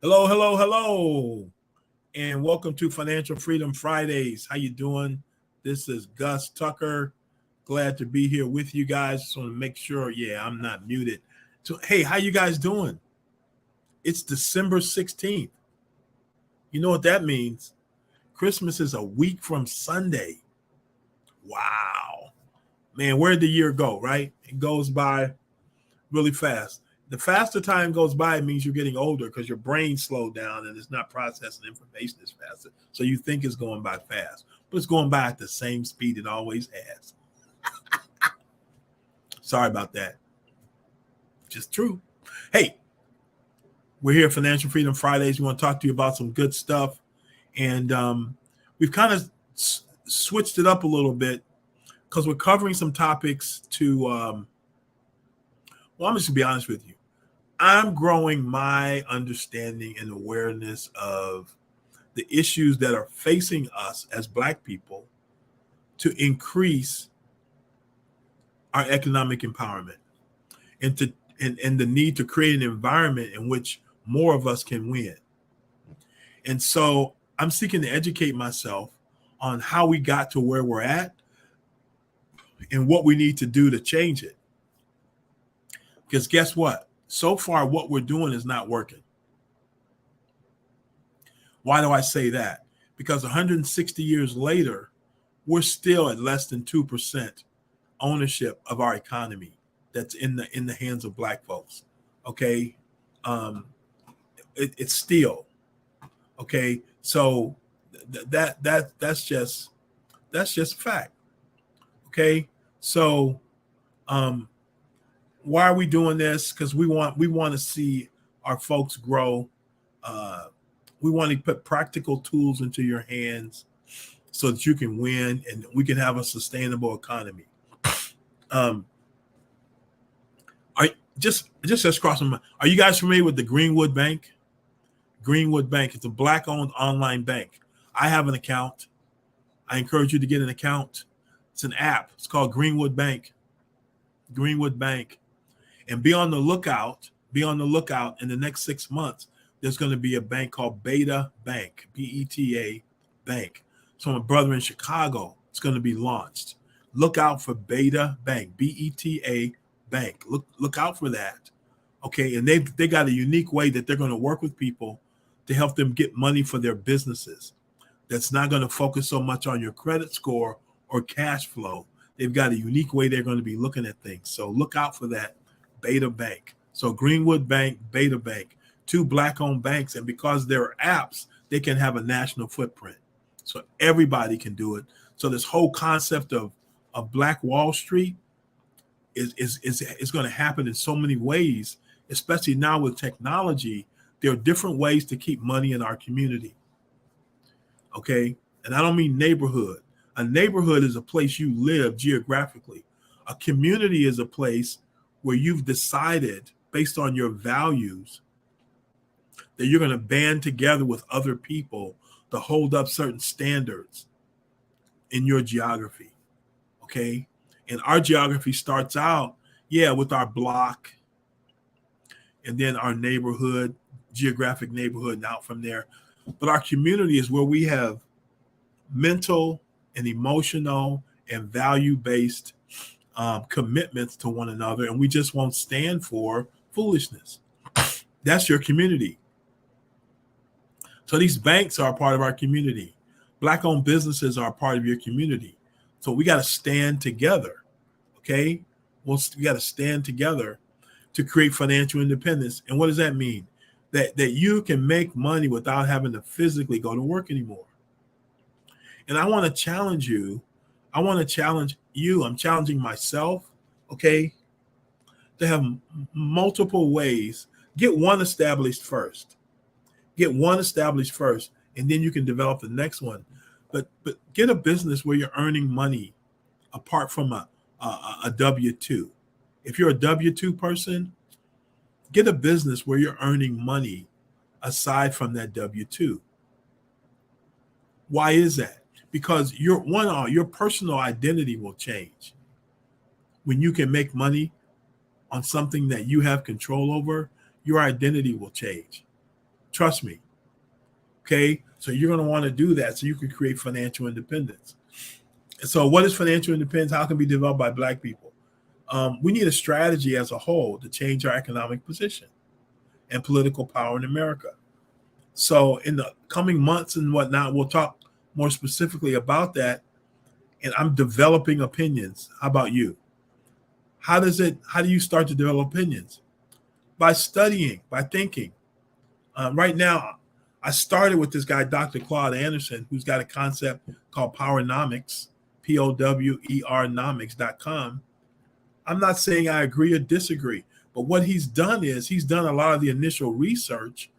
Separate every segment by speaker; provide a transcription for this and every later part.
Speaker 1: Hello, hello, hello, and welcome to Financial Freedom Fridays. How you doing? This is Gus Tucker. Glad to be here with you guys. Just want to make sure, I'm not muted. So, hey, how you guys doing? It's December 16th. You know what that means? Christmas is a week from Sunday. Wow. Man, where'd the year go, right? It goes by really fast. The faster time goes by, it means you're getting older because your brain slowed down and it's not processing information as fast. So you think it's going by fast, but it's going by at the same speed it always has. Sorry about that. Just true. Hey, we're here at Financial Freedom Fridays. We want to talk to you about some good stuff. And we've kind of switched it up a little bit because we're covering some topics to, I'm just going to be honest with you. I'm growing my understanding and awareness of the issues that are facing us as Black people to increase our economic empowerment and the need to create an environment in which more of us can win. And so I'm seeking to educate myself on how we got to where we're at and what we need to do to change it. Because guess what? So far, what we're doing is not working. Why do I say that? Because 160 years later, we're still at less than 2% ownership of our economy that's in the hands of Black folks. Okay, it's still okay. So that's just fact. Okay, so why are we doing this? Because we want to see our folks grow. We want to put practical tools into your hands so that you can win and we can have a sustainable economy. Just cross my mind. Are you guys familiar with the Greenwood Bank? Greenwood Bank. It's a Black-owned online bank. I have an account. I encourage you to get an account. It's an app. It's called Greenwood Bank. Greenwood Bank. And be on the lookout. Be on the lookout in the next 6 months. There's going to be a bank called Beta Bank, BETA Bank. So my brother in Chicago, it's going to be launched. Look out for Beta Bank, BETA Bank. Look out for that. Okay, and they got a unique way that they're going to work with people to help them get money for their businesses. That's not going to focus so much on your credit score or cash flow. They've got a unique way they're going to be looking at things. So look out for that. Beta Bank. So Greenwood Bank, Beta Bank, 2 Black-owned banks. And because there are apps, they can have a national footprint. So everybody can do it. So this whole concept of Black Wall Street is going to happen in so many ways, especially now with technology. There are different ways to keep money in our community. Okay? And I don't mean neighborhood. A neighborhood is a place you live geographically. A community is a place where you've decided, based on your values, that you're going to band together with other people to hold up certain standards in your geography. Okay? And our geography starts out, with our block and then our neighborhood, geographic neighborhood, and out from there. But our community is where we have mental and emotional and value-based commitments to one another, and we just won't stand for foolishness. That's your community. So these banks are a part of our community. Black-owned businesses are a part of your community. So we got to stand together, okay? We got to stand together to create financial independence. And what does that mean? That you can make money without having to physically go to work anymore. And I want to challenge you. I want to challenge you. I'm challenging myself, okay, to have multiple ways. Get one established first. Get one established first, and then you can develop the next one. But get a business where you're earning money apart from a W-2. If you're a W-2 person, get a business where you're earning money aside from that W-2. Why is that? Because your personal identity will change. When you can make money on something that you have control over, your identity will change Trust me. Okay. So you're going to want to do that so you can create financial independence. So what is financial independence? How can it be developed by Black people? We need a strategy as a whole to change our economic position and political power in America. So in the coming months and whatnot, we'll talk more specifically about that. And I'm developing opinions. How about you? How do you start to develop opinions? By studying, by thinking. Right now, I started with this guy, Dr. Claude Anderson, who's got a concept called Powernomics, POWERnomics.com. I'm not saying I agree or disagree, but what he's done is he's done a lot of the initial research,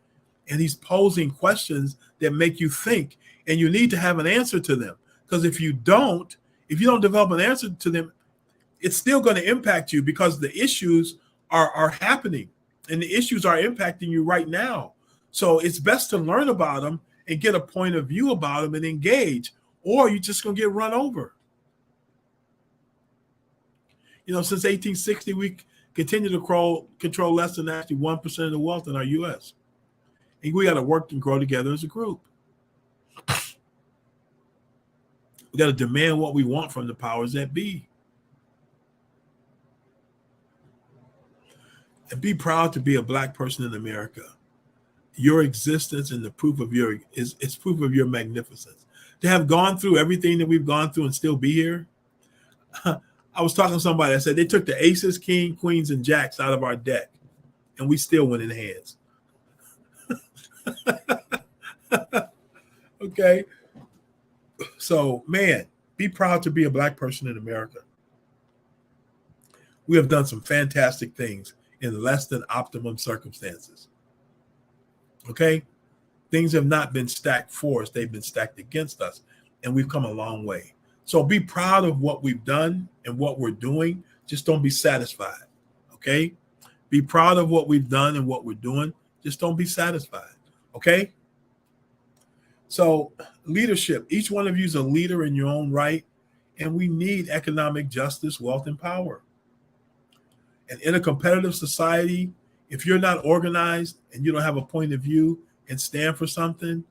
Speaker 1: and he's posing questions that make you think, and you need to have an answer to them. Because if you don't develop an answer to them, it's still going to impact you, because the issues are happening and the issues are impacting you right now. So it's best to learn about them and get a point of view about them and engage, or you're just going to get run over. Since 1860, we continue to control less than actually 1% of the wealth in our U.S. And we got to work and grow together as a group. We got to demand what we want from the powers that be. And be proud to be a Black person in America. Your existence and the proof of it's proof of your magnificence. To have gone through everything that we've gone through and still be here. I was talking to somebody. I said they took the aces, king, queens, and jacks out of our deck, and we still went in hands. Okay. So, man, be proud to be a Black person in America. We have done some fantastic things in less than optimum circumstances. Okay? Things have not been stacked for us. They've been stacked against us, and we've come a long way. So be proud of what we've done and what we're doing. Just don't be satisfied. Okay? Be proud of what we've done and what we're doing. Just don't be satisfied. Okay? So leadership. Each one of you is a leader in your own right, and we need economic justice, wealth, and power. And in a competitive society, if you're not organized and you don't have a point of view and stand for something,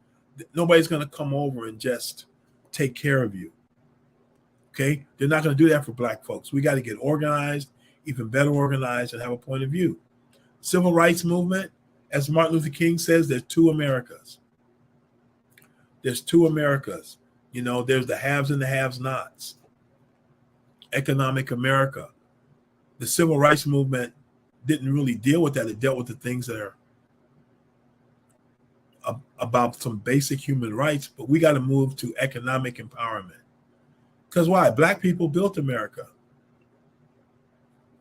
Speaker 1: nobody's going to come over and just take care of you. Okay? They're not going to do that for Black folks. We got to get organized, even better organized, and have a point of view. Civil rights movement, as Martin Luther King says, there's two Americas. There's two Americas. There's the haves and the have-nots. Economic America. The civil rights movement didn't really deal with that. It dealt with the things that are about some basic human rights, but we got to move to economic empowerment. Because why? Black people built America.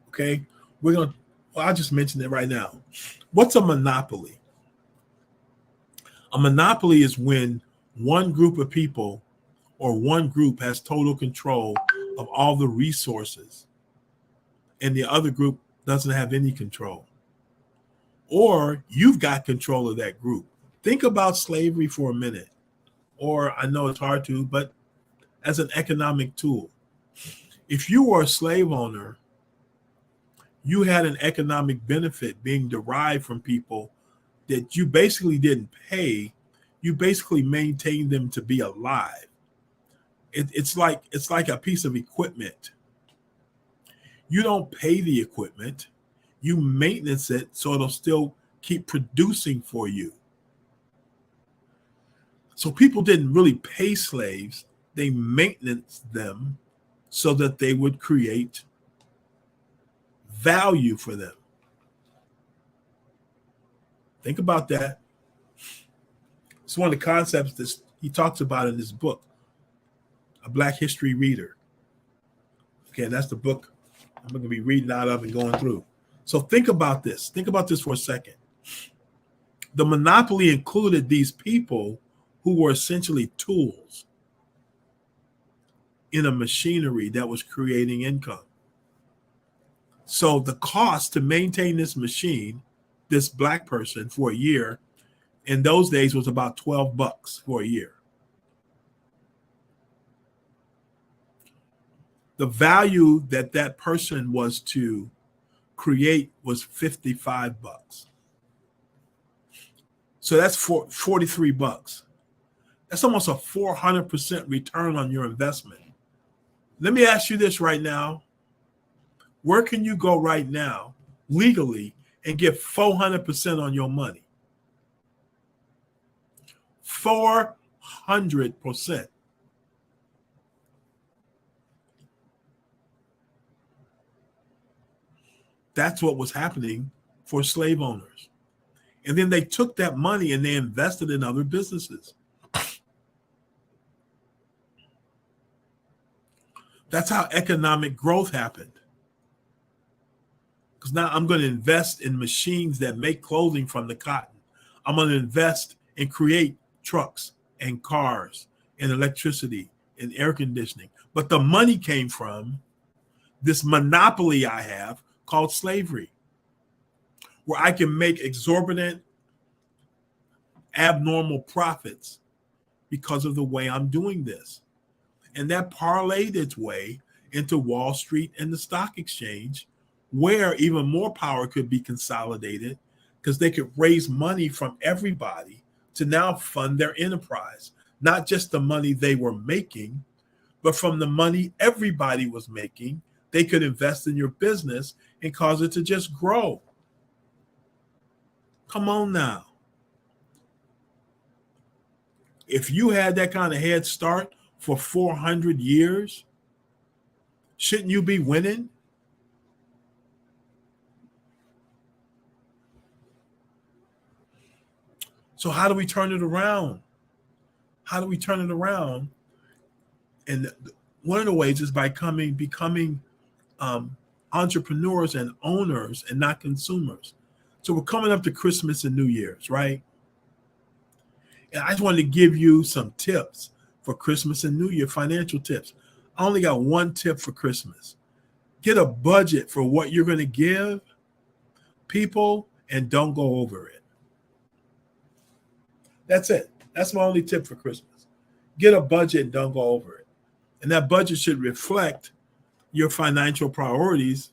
Speaker 1: Okay? I'll just mention it right now. What's a monopoly? A monopoly is when one group of people or one group has total control of all the resources, and the other group doesn't have any control. Or you've got control of that group. Think about slavery for a minute. Or I know it's hard to, but as an economic tool. If you were a slave owner, you had an economic benefit being derived from people that you basically didn't pay. You basically maintained them to be alive. It's like a piece of equipment. You don't pay the equipment. You maintenance it so it'll still keep producing for you. So people didn't really pay slaves. They maintenance them so that they would create value for them. Think about that. It's one of the concepts that he talks about in this book, A Black History Reader. Okay, that's the book I'm going to be reading out of and going through. So think about this. Think about this for a second. The monopoly included these people who were essentially tools in a machinery that was creating income. So the cost to maintain this machine, this Black person for a year, in those days was about $12 for a year. The value that person was to create was $55. So that's 43 bucks. That's almost a 400% return on your investment. Let me ask you this right now. Where can you go right now legally and get 400% on your money? 400%. That's what was happening for slave owners. And then they took that money and they invested in other businesses. That's how economic growth happened. Because now I'm going to invest in machines that make clothing from the cotton. I'm going to invest and create trucks and cars and electricity and air conditioning. But the money came from this monopoly I have called slavery, where I can make exorbitant, abnormal profits because of the way I'm doing this. And that parlayed its way into Wall Street and the stock exchange, where even more power could be consolidated because they could raise money from everybody to now fund their enterprise. Not just the money they were making, but from the money everybody was making, they could invest in your business and cause it to just grow. Come on now. If you had that kind of head start for 400 years, shouldn't you be winning? So how do we turn it around? How do we turn it around? And one of the ways is by becoming entrepreneurs and owners and not consumers. So we're coming up to Christmas and New Year's, right? And I just wanted to give you some tips for Christmas and New Year, financial tips. I only got one tip for Christmas. Get a budget for what you're going to give people and don't go over it. That's it. That's my only tip for Christmas. Get a budget and don't go over it. And that budget should reflect your financial priorities,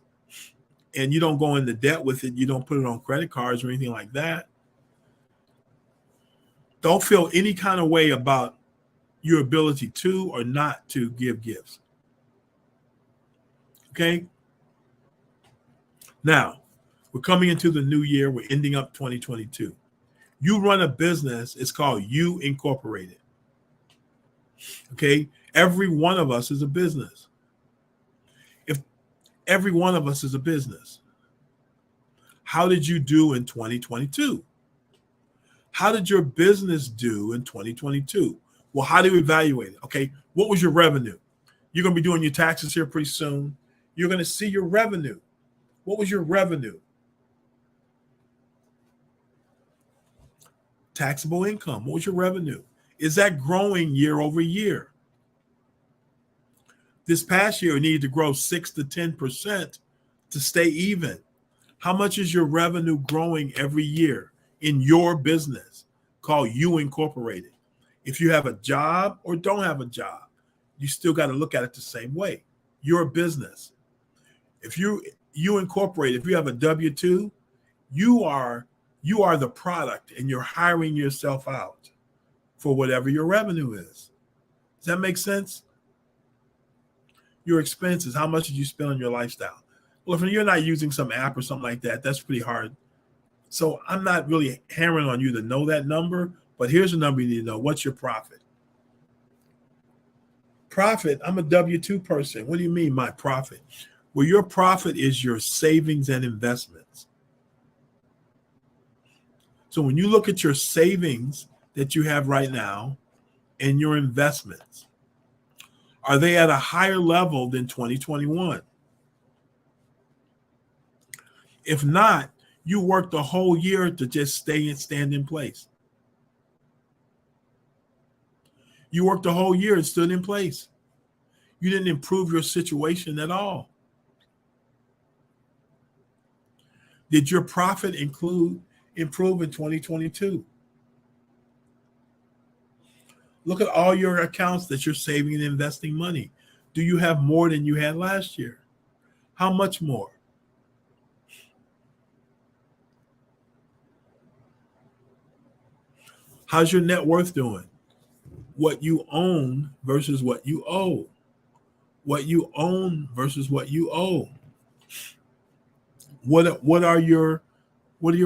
Speaker 1: and you don't go into debt with it. You don't put it on credit cards or anything like that. Don't feel any kind of way about your ability to or not to give gifts. Okay? Now, we're coming into the new year. We're ending up 2022. You run a business. It's called You Incorporated. Okay? Every one of us is a business. If every one of us is a business, how did you do in 2022? How did your business do in 2022? Well, how do you evaluate it? Okay, what was your revenue? You're going to be doing your taxes here pretty soon. You're going to see your revenue. What was your revenue? Taxable income. What was your revenue? Is that growing year over year? This past year, it needed to grow 6 to 10% to stay even. How much is your revenue growing every year in your business called You Incorporated? If you have a job or don't have a job, you still got to look at it the same way. You're a business. If you incorporate, if you have a W-2, you are the product and you're hiring yourself out for whatever your revenue is. Does that make sense? Your expenses, how much did you spend on your lifestyle? Well, if you're not using some app or something like that, that's pretty hard. So I'm not really hammering on you to know that number, but here's a number you need to know. What's your profit? Profit, I'm a W-2 person. What do you mean, my profit? Well, your profit is your savings and investments. So when you look at your savings that you have right now and your investments, are they at a higher level than 2021? If not, you worked the whole year to just stand in place. You worked the whole year and stood in place. You didn't improve your situation at all. Did your profit improve in 2022? Look at all your accounts that you're saving and investing money. Do you have more than you had last year? How much more? How's your net worth doing? What you own versus what you owe. What you own versus what you owe. What are your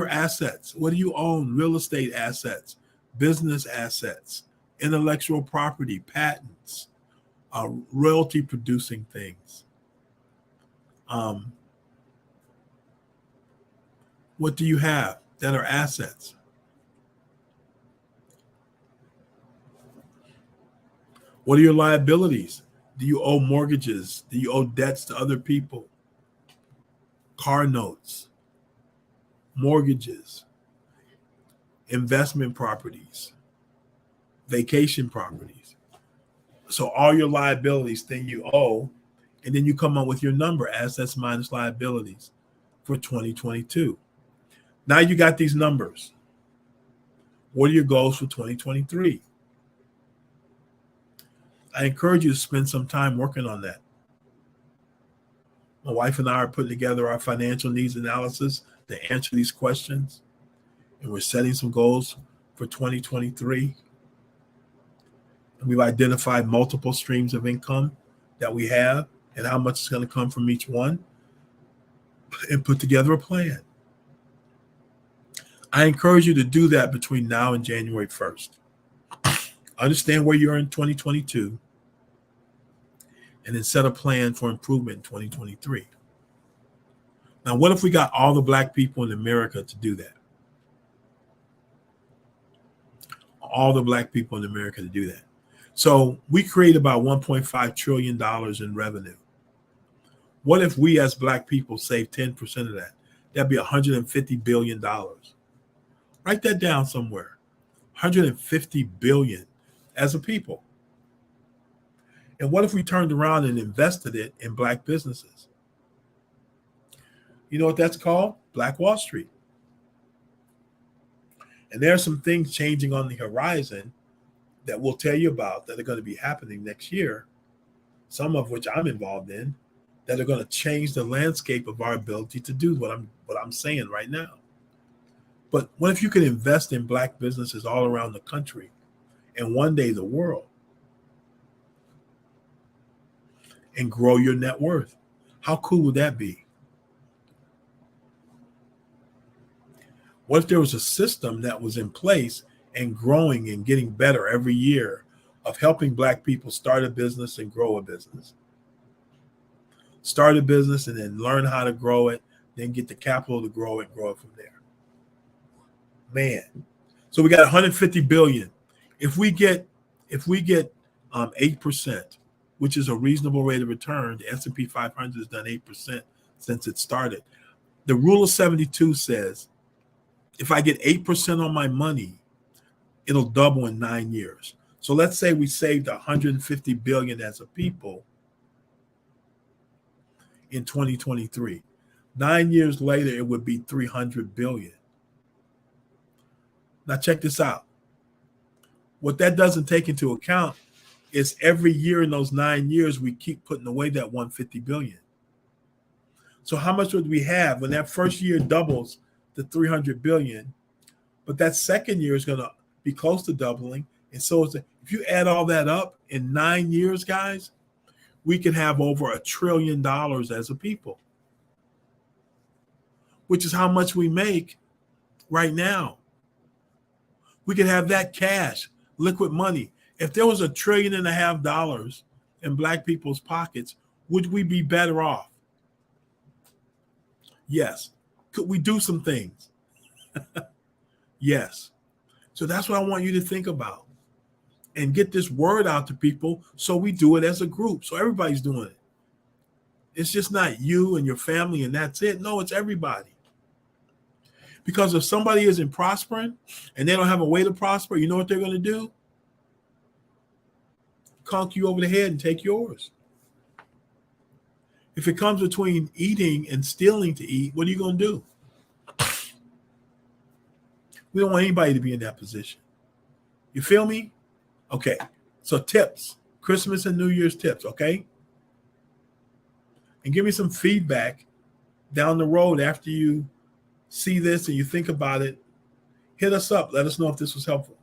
Speaker 1: assets? What do you own? Real estate assets, business assets, intellectual property, patents, royalty producing things. What do you have that are assets? What are your liabilities? Do you owe mortgages? Do you owe debts to other people? Car notes, mortgages, investment properties, vacation properties. So all your liabilities, then you owe, and then you come up with your number, assets minus liabilities for 2022. Now you got these numbers. What are your goals for 2023? I encourage you to spend some time working on that. My wife and I are putting together our financial needs analysis to answer these questions. And we're setting some goals for 2023. And we've identified multiple streams of income that we have and how much is going to come from each one and put together a plan. I encourage you to do that between now and January 1st. Understand where you are in 2022 and then set a plan for improvement in 2023. Now, what if we got all the Black people in America to do that? All the Black people in America to do that. So we create about $1.5 trillion in revenue. What if we as Black people save 10% of that? That'd be $150 billion. Write that down somewhere. $150 billion as a people. And what if we turned around and invested it in Black businesses? You know what that's called? Black Wall Street. And there are some things changing on the horizon that we'll tell you about that are going to be happening next year, some of which I'm involved in, that are going to change the landscape of our ability to do what I'm saying right now. But what if you could invest in Black businesses all around the country and one day the world and grow your net worth? How cool would that be? What if there was a system that was in place and growing and getting better every year of helping Black people start a business and grow a business? Start a business and then learn how to grow it, then get the capital to grow it from there. Man. So we got 150 billion. If we get 8%, which is a reasonable rate of return, the S&P 500 has done 8% since it started. The rule of 72 says, if I get 8% on my money, it'll double in 9 years. So let's say we saved 150 billion as a people in 2023. 9 years later, it would be 300 billion. Now check this out. What that doesn't take into account is every year in those 9 years, we keep putting away that 150 billion. So how much would we have when that first year doubles to 300 billion, but that second year is going to be close to doubling. And so if you add all that up in 9 years, guys, we can have over $1 trillion as a people, which is how much we make right now. We could have that cash, liquid money. If there was $1.5 trillion in Black people's pockets, would we be better off? Yes. Could we do some things? Yes. So that's what I want you to think about and get this word out to people so we do it as a group. So everybody's doing it. It's just not you and your family and that's it. No, it's everybody. Because if somebody isn't prospering and they don't have a way to prosper, you know what they're going to do? Conk you over the head and take yours. If it comes between eating and stealing to eat, what are you going to do? We don't want anybody to be in that position. You feel me? Okay. So tips, Christmas and New Year's tips, okay? And give me some feedback down the road after you see this and you think about it. Hit us up. Let us know if this was helpful.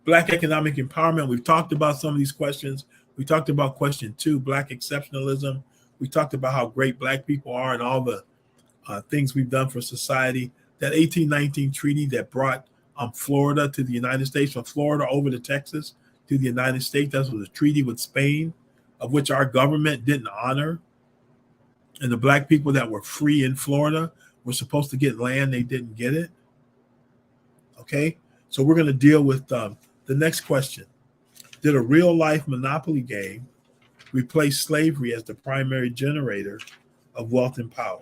Speaker 1: Black economic empowerment. We've talked about some of these questions. We talked about question 2, Black exceptionalism. We talked about how great Black people are and all the things we've done for society. That 1819 treaty that brought Florida to the United States, from Florida over to Texas to the United States. That was a treaty with Spain, of which our government didn't honor. And the Black people that were free in Florida were supposed to get land. They didn't get it. Okay, so we're going to deal with the next question. Did a real-life Monopoly game replace slavery as the primary generator of wealth and power?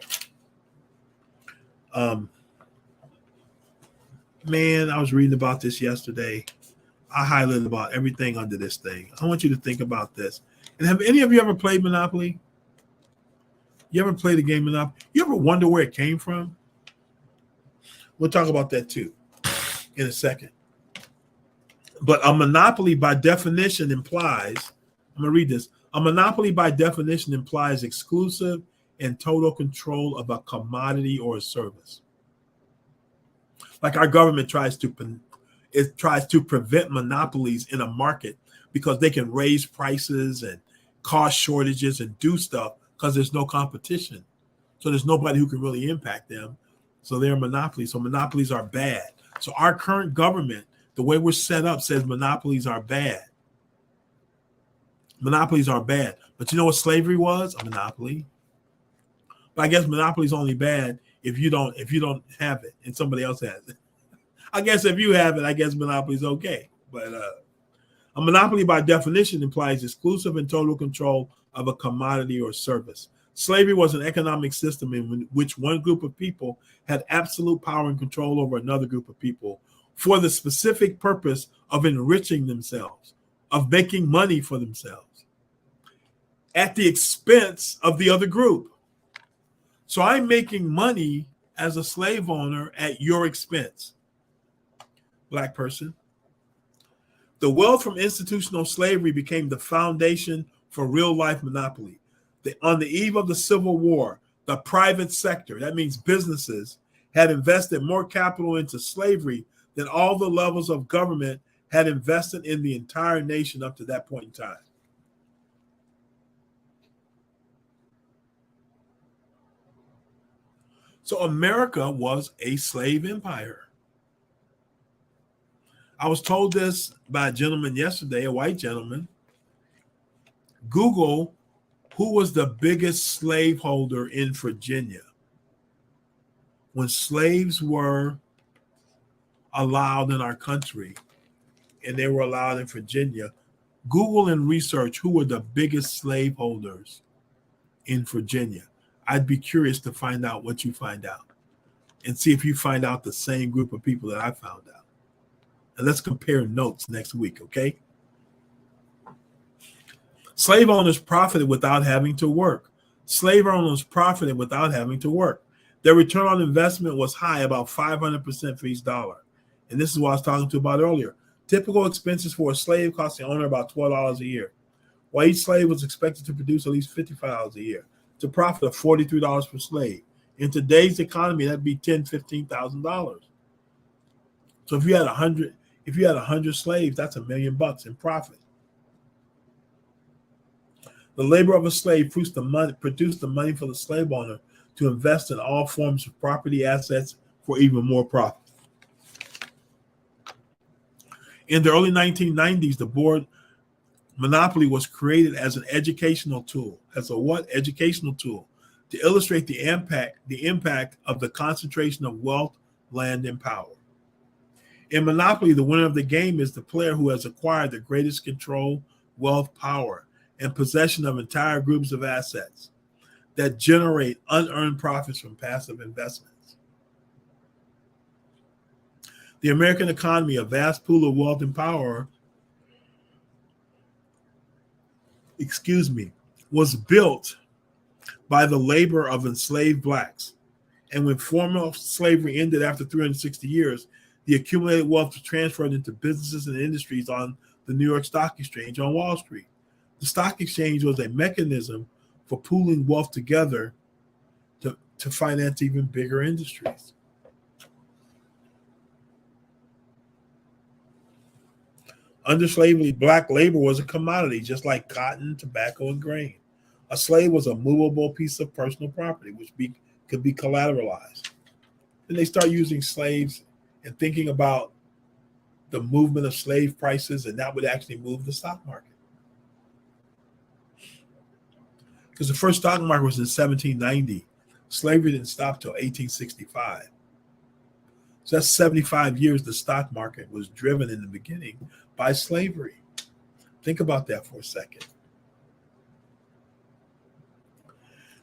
Speaker 1: Man, I was reading about this yesterday. I highlighted about everything under this thing. I want you to think about this. And have any of you ever played Monopoly? You ever played the game Monopoly? You ever wonder where it came from? We'll talk about that too in a second. But a monopoly by definition implies, I'm going to read this. A monopoly by definition implies exclusive and total control of a commodity or a service. Like our government tries to prevent monopolies in a market because they can raise prices and cause shortages and do stuff because there's no competition. So there's nobody who can really impact them. So they're monopolies. So monopolies are bad. So our current government, the way we're set up, says monopolies are bad. Monopolies are bad. But you know what slavery was? A monopoly. But I guess monopoly is only bad if you don't have it and somebody else has it. I guess if you have it, I guess monopoly is okay. But a monopoly by definition implies exclusive and total control of a commodity or service. Slavery was an economic system in which one group of people had absolute power and control over another group of people for the specific purpose of enriching themselves, of making money for themselves at the expense of the other group. So I'm making money as a slave owner at your expense, Black person. The wealth from institutional slavery became the foundation for real-life monopoly. On the eve of the Civil War, the private sector, that means businesses, had invested more capital into slavery than all the levels of government had invested in the entire nation up to that point in time. So America was a slave empire. I was told this by a gentleman yesterday, a white gentleman. Google who was the biggest slaveholder in Virginia when slaves were allowed in our country, and they were allowed in Virginia. Google and research who were the biggest slaveholders in Virginia. I'd be curious to find out what you find out and see if you find out the same group of people that I found out. And let's compare notes next week, okay? Slave owners profited without having to work. Slave owners profited without having to work. Their return on investment was high, about 500% for each dollar. And this is what I was talking to about earlier. Typical expenses for a slave cost the owner about $12 a year, while each slave was expected to produce at least $55 a year. It's a profit of $43 per slave. In today's economy, that'd be $10,000, $15,000. So if you had 100 slaves, that's $1 million in profit. The labor of a slave produced the money for the slave owner to invest in all forms of property assets for even more profit. In the early 1990s, the board monopoly was created as an educational tool. As a what? Educational tool to illustrate the impact of the concentration of wealth, land, and power. In Monopoly, the winner of the game is the player who has acquired the greatest control, wealth, power, and possession of entire groups of assets that generate unearned profits from passive investments. The American economy, a vast pool of wealth and power, was built by the labor of enslaved blacks. And when formal slavery ended after 360 years, the accumulated wealth was transferred into businesses and industries on the New York Stock Exchange on Wall Street. The stock exchange was a mechanism for pooling wealth together to finance even bigger industries. Under slavery, black labor was a commodity, just like cotton, tobacco, and grain. A slave was a movable piece of personal property, could be collateralized. Then they start using slaves and thinking about the movement of slave prices, and that would actually move the stock market. Because the first stock market was in 1790. Slavery didn't stop till 1865. So that's 75 years the stock market was driven in the beginning by slavery. Think about that for a second.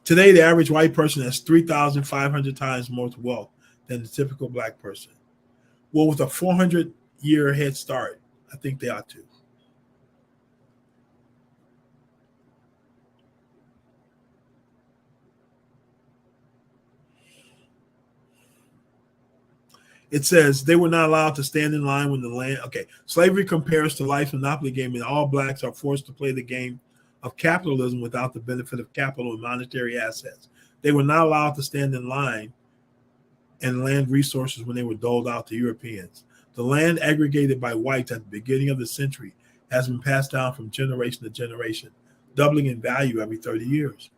Speaker 1: Today, the average white person has 3,500 times more wealth than the typical black person. Well, with a 400-year head start, I think they ought to. It says they were not allowed to stand in line when the land. Okay, slavery compares to life's monopoly game, and all blacks are forced to play the game of capitalism without the benefit of capital and monetary assets. They were not allowed to stand in line and land resources when they were doled out to Europeans. The land aggregated by whites at the beginning of the century has been passed down from generation to generation, doubling in value every 30 years.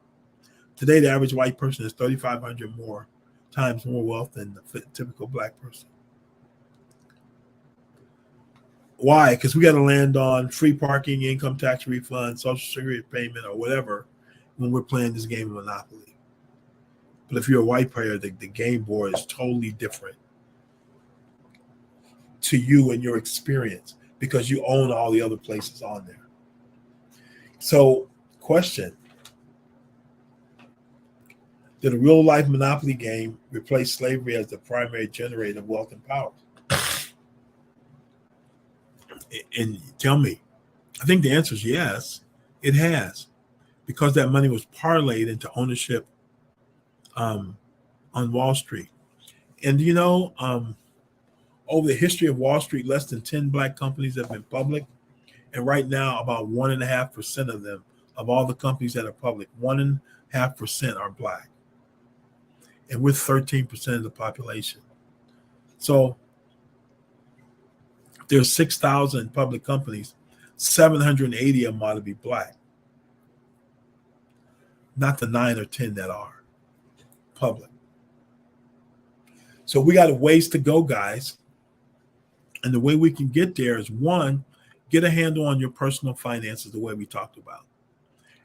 Speaker 1: Today, the average white person has 3,500 times more wealth than the typical black person. Why? Because we got to land on free parking, income tax refund, social security payment, or whatever when we're playing this game of Monopoly. But if you're a white player, the game board is totally different to you and your experience because you own all the other places on there. So, question. Did a real-life Monopoly game replace slavery as the primary generator of wealth and power? And tell me. I think the answer is yes, it has, because that money was parlayed into ownership on Wall Street. And over the history of Wall Street, less than 10 black companies have been public. And right now, about 1.5% of them, of all the companies that are public, 1.5% are black. And we're 13% of the population. So there's 6,000 public companies, 780 of them ought to be black. Not the 9 or 10 that are public. So we got a ways to go, guys. And the way we can get there is, one, get a handle on your personal finances the way we talked about.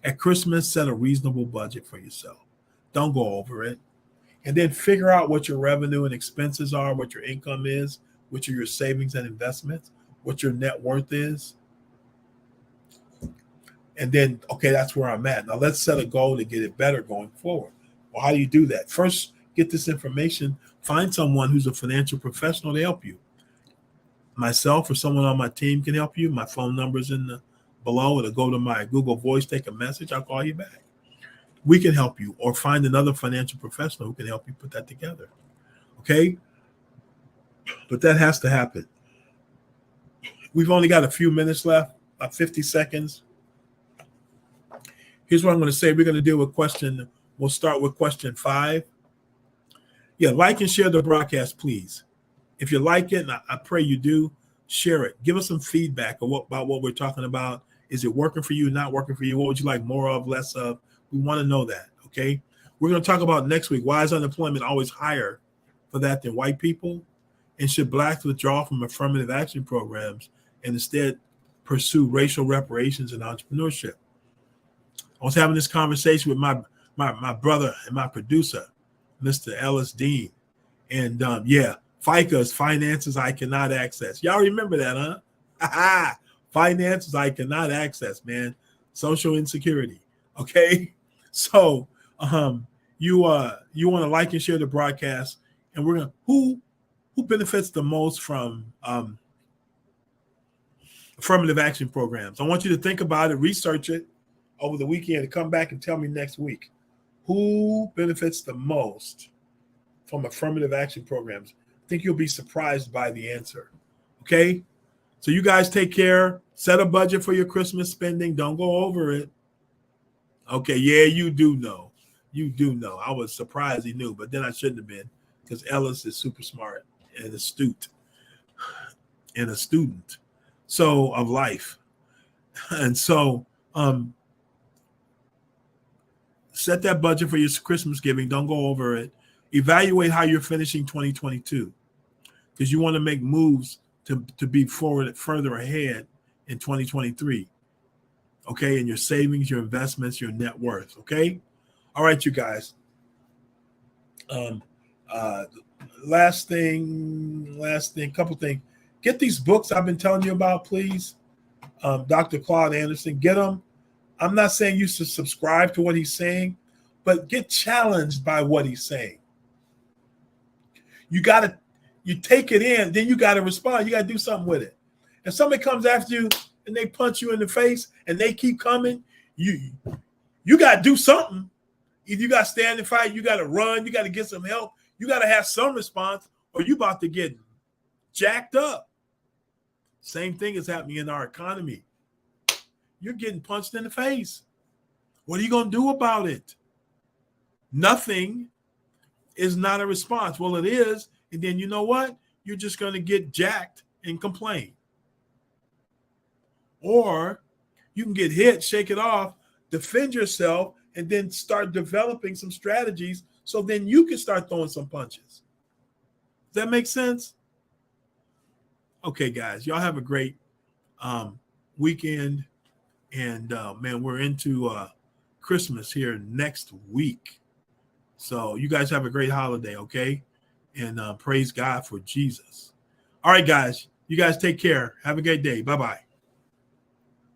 Speaker 1: At Christmas, set a reasonable budget for yourself. Don't go over it. And then figure out what your revenue and expenses are, what your income is, which are your savings and investments, what your net worth is. And then, okay, that's where I'm at. Now let's set a goal to get it better going forward. Well, how do you do that? First, get this information. Find someone who's a financial professional to help you. Myself or someone on my team can help you. My phone number's below. It'll go to my Google Voice, take a message. I'll call you back. We can help you, or find another financial professional who can help you put that together. Okay? But that has to happen. We've only got a few minutes left, about 50 seconds. Here's what I'm going to say. We're going to deal with we'll start with question 5. Yeah, like and share the broadcast, please. If you like it, and I pray you do, share it. Give us some feedback about what we're talking about. Is it working for you, not working for you? What would you like more of, less of? We want to know that, okay? We're going to talk about next week, why is unemployment always higher for that than white people? And should blacks withdraw from affirmative action programs and instead pursue racial reparations and entrepreneurship? I was having this conversation with my brother and my producer, Mr. Ellis Dean. And FICA's finances I cannot access. Y'all remember that, huh? Finances I cannot access, man. Social insecurity. Okay. So you want to like and share the broadcast, and we're gonna who benefits the most from affirmative action programs. I want you to think about it, research it over the weekend, and come back and tell me next week who benefits the most from affirmative action programs. I think you'll be surprised by the answer. Okay. So you guys take care. Set a budget for your Christmas spending. Don't go over it. Okay, yeah, you do know. You do know. I was surprised he knew, but then I shouldn't have been, because Ellis is super smart and astute and a student. So of life. And so set that budget for your Christmas giving. Don't go over it. Evaluate how you're finishing 2022, because you want to make moves to be further ahead in 2023. Okay, and your savings, your investments, your net worth. Okay, all right, you guys. Last thing, couple things. Get these books I've been telling you about, please. Dr. Claude Anderson, get them. I'm not saying you should subscribe to what he's saying, but get challenged by what he's saying. You take it in, then you got to respond. You got to do something with it. If somebody comes after you and they punch you in the face and they keep coming, you got to do something. Either you got to stand and fight, you got to run, you got to get some help, you got to have some response, or you about to get jacked up. Same thing is happening in our economy. You're getting punched in the face. What are you going to do about it? Nothing is not a response. Well, it is. And then you know what? You're just going to get jacked and complain. Or you can get hit, shake it off, defend yourself, and then start developing some strategies so then you can start throwing some punches. Does that make sense? Okay, guys, y'all have a great weekend. And, man, we're into Christmas here next week. So you guys have a great holiday, okay? And praise God for Jesus. All right, guys, you guys take care. Have a great day. Bye-bye.